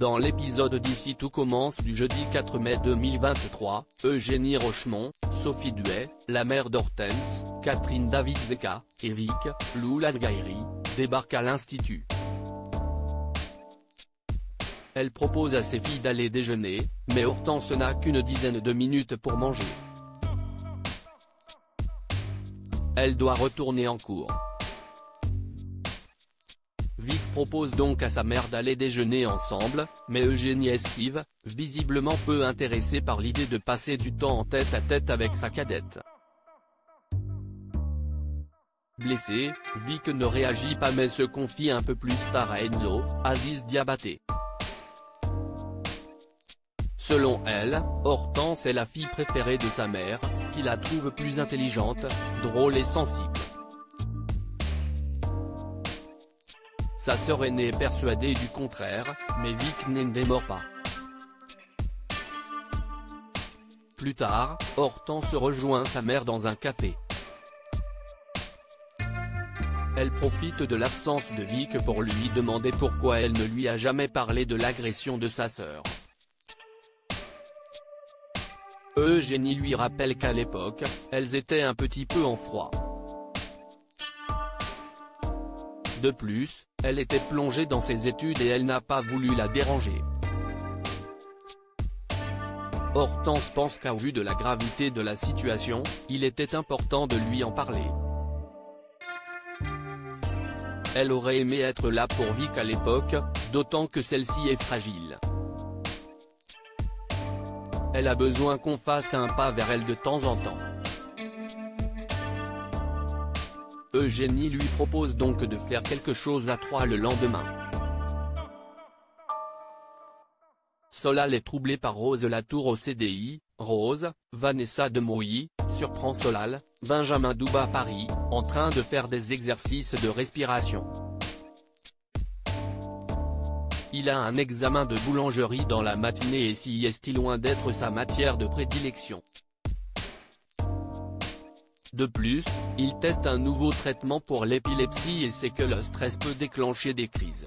Dans l'épisode d'Ici tout commence du jeudi 4 mai 2023, Eugénie Rochemont, Sophie Duet, la mère d'Hortense, Catherine David-Zeka, et Vic, Loulane Gaïri, débarquent à l'Institut. Elle propose à ses filles d'aller déjeuner, mais Hortense n'a qu'une dizaine de minutes pour manger. Elle doit retourner en cours. Vic propose donc à sa mère d'aller déjeuner ensemble, mais Eugénie esquive, visiblement peu intéressée par l'idée de passer du temps en tête-à-tête avec sa cadette. Blessé, Vic ne réagit pas mais se confie un peu plus tard à Enzo, Aziz Diabaté. Selon elle, Hortense est la fille préférée de sa mère, qui la trouve plus intelligente, drôle et sensible. Sa sœur aînée est persuadée du contraire, mais Vic ne démord pas. Plus tard, Hortense rejoint sa mère dans un café. Elle profite de l'absence de Vic pour lui demander pourquoi elle ne lui a jamais parlé de l'agression de sa sœur. Eugénie lui rappelle qu'à l'époque, elles étaient un petit peu en froid. De plus, elle était plongée dans ses études et elle n'a pas voulu la déranger. Hortense pense qu'au vu de la gravité de la situation, il était important de lui en parler. Elle aurait aimé être là pour Vic à l'époque, d'autant que celle-ci est fragile. Elle a besoin qu'on fasse un pas vers elle de temps en temps. Eugénie lui propose donc de faire quelque chose à trois le lendemain. Solal est troublée par Rose Latour au CDI, Rose, Vanessa Demouy, surprend Solal, Benjamin Douba Paris, en train de faire des exercices de respiration. Il a un examen de boulangerie dans la matinée et s'y est loin d'être sa matière de prédilection. De plus, il teste un nouveau traitement pour l'épilepsie et sait que le stress peut déclencher des crises.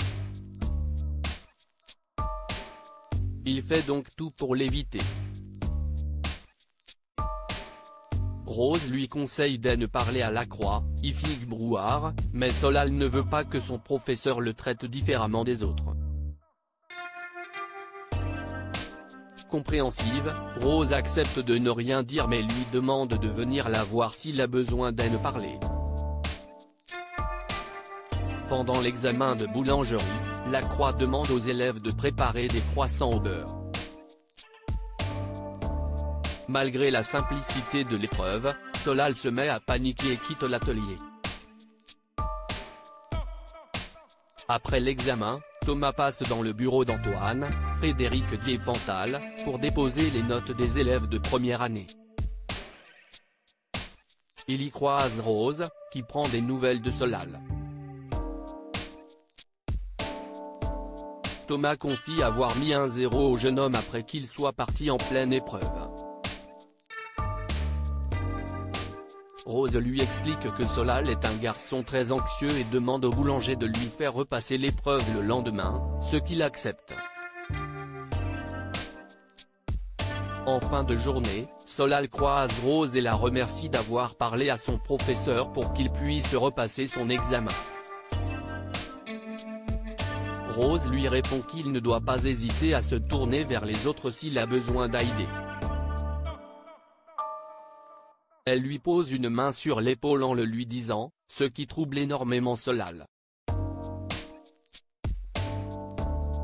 Il fait donc tout pour l'éviter. Rose lui conseille de ne parler à Lacroix, Ifig Brouard, mais Solal ne veut pas que son professeur le traite différemment des autres. Compréhensive, Rose accepte de ne rien dire mais lui demande de venir la voir s'il a besoin d'elle parler. Pendant l'examen de boulangerie, Lacroix demande aux élèves de préparer des croissants au beurre. Malgré la simplicité de l'épreuve, Solal se met à paniquer et quitte l'atelier. Après l'examen, Thomas passe dans le bureau d'Antoine, Frédéric Diefenthal, pour déposer les notes des élèves de première année. Il y croise Rose, qui prend des nouvelles de Solal. Thomas confie avoir mis un 0 au jeune homme après qu'il soit parti en pleine épreuve. Rose lui explique que Solal est un garçon très anxieux et demande au boulanger de lui faire repasser l'épreuve le lendemain, ce qu'il accepte. En fin de journée, Solal croise Rose et la remercie d'avoir parlé à son professeur pour qu'il puisse repasser son examen. Rose lui répond qu'il ne doit pas hésiter à se tourner vers les autres s'il a besoin d'aide. Elle lui pose une main sur l'épaule en le lui disant, ce qui trouble énormément Solal.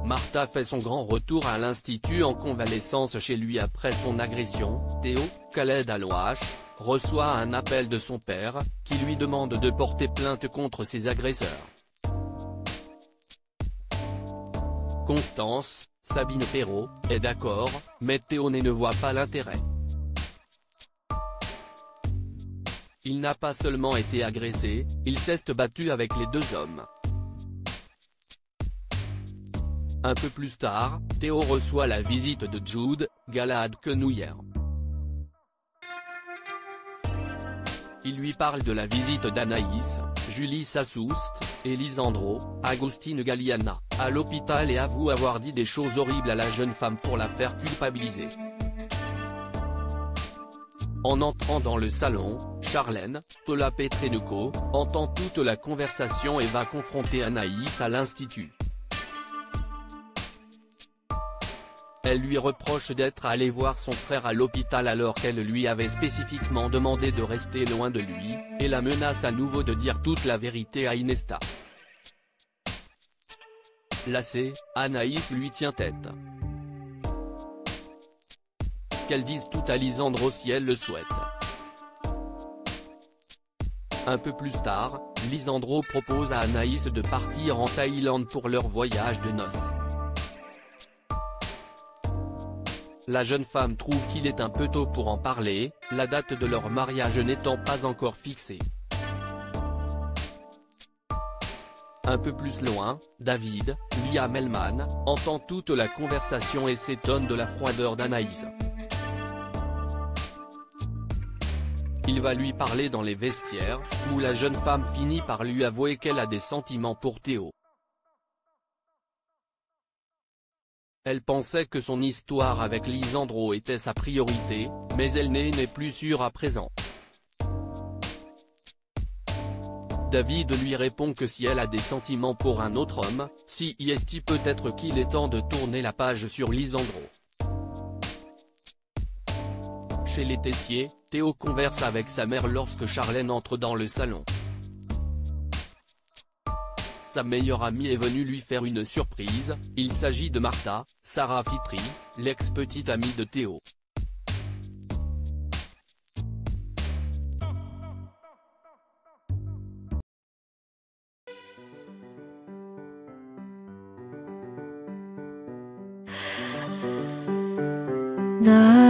Martha fait son grand retour à l'Institut en convalescence chez lui après son agression. Théo, Khaled Alouache, reçoit un appel de son père, qui lui demande de porter plainte contre ses agresseurs. Constance, Sabine Perrault, est d'accord, mais Théo ne voit pas l'intérêt. Il n'a pas seulement été agressé, il s'est battu avec les deux hommes. Un peu plus tard, Théo reçoit la visite de Jude, Galahad Quenouillère. Il lui parle de la visite d'Anaïs, Julie Sassoust, Et Lisandro, Agostine Galliana, à l'hôpital et avoue avoir dit des choses horribles à la jeune femme pour la faire culpabiliser. En entrant dans le salon, Charlène, Tola Petrenko, entend toute la conversation et va confronter Anaïs à l'institut. Elle lui reproche d'être allée voir son frère à l'hôpital alors qu'elle lui avait spécifiquement demandé de rester loin de lui, et la menace à nouveau de dire toute la vérité à Inesta. Lassée, Anaïs lui tient tête. Qu'elle dise tout à Lisandro si elle le souhaite. Un peu plus tard, Lisandro propose à Anaïs de partir en Thaïlande pour leur voyage de noces. La jeune femme trouve qu'il est un peu tôt pour en parler, la date de leur mariage n'étant pas encore fixée. Un peu plus loin, David, Liam Hellman, entend toute la conversation et s'étonne de la froideur d'Anaïs. Il va lui parler dans les vestiaires, où la jeune femme finit par lui avouer qu'elle a des sentiments pour Théo. Elle pensait que son histoire avec Lisandro était sa priorité, mais elle n'est plus sûre à présent. David lui répond que si elle a des sentiments pour un autre homme, si est peut-être qu'il est temps de tourner la page sur Lisandro. Chez les Tessier, Théo converse avec sa mère lorsque Charlène entre dans le salon. Sa meilleure amie est venue lui faire une surprise, il s'agit de Martha, Sarah Fitri, l'ex-petite amie de Théo. 나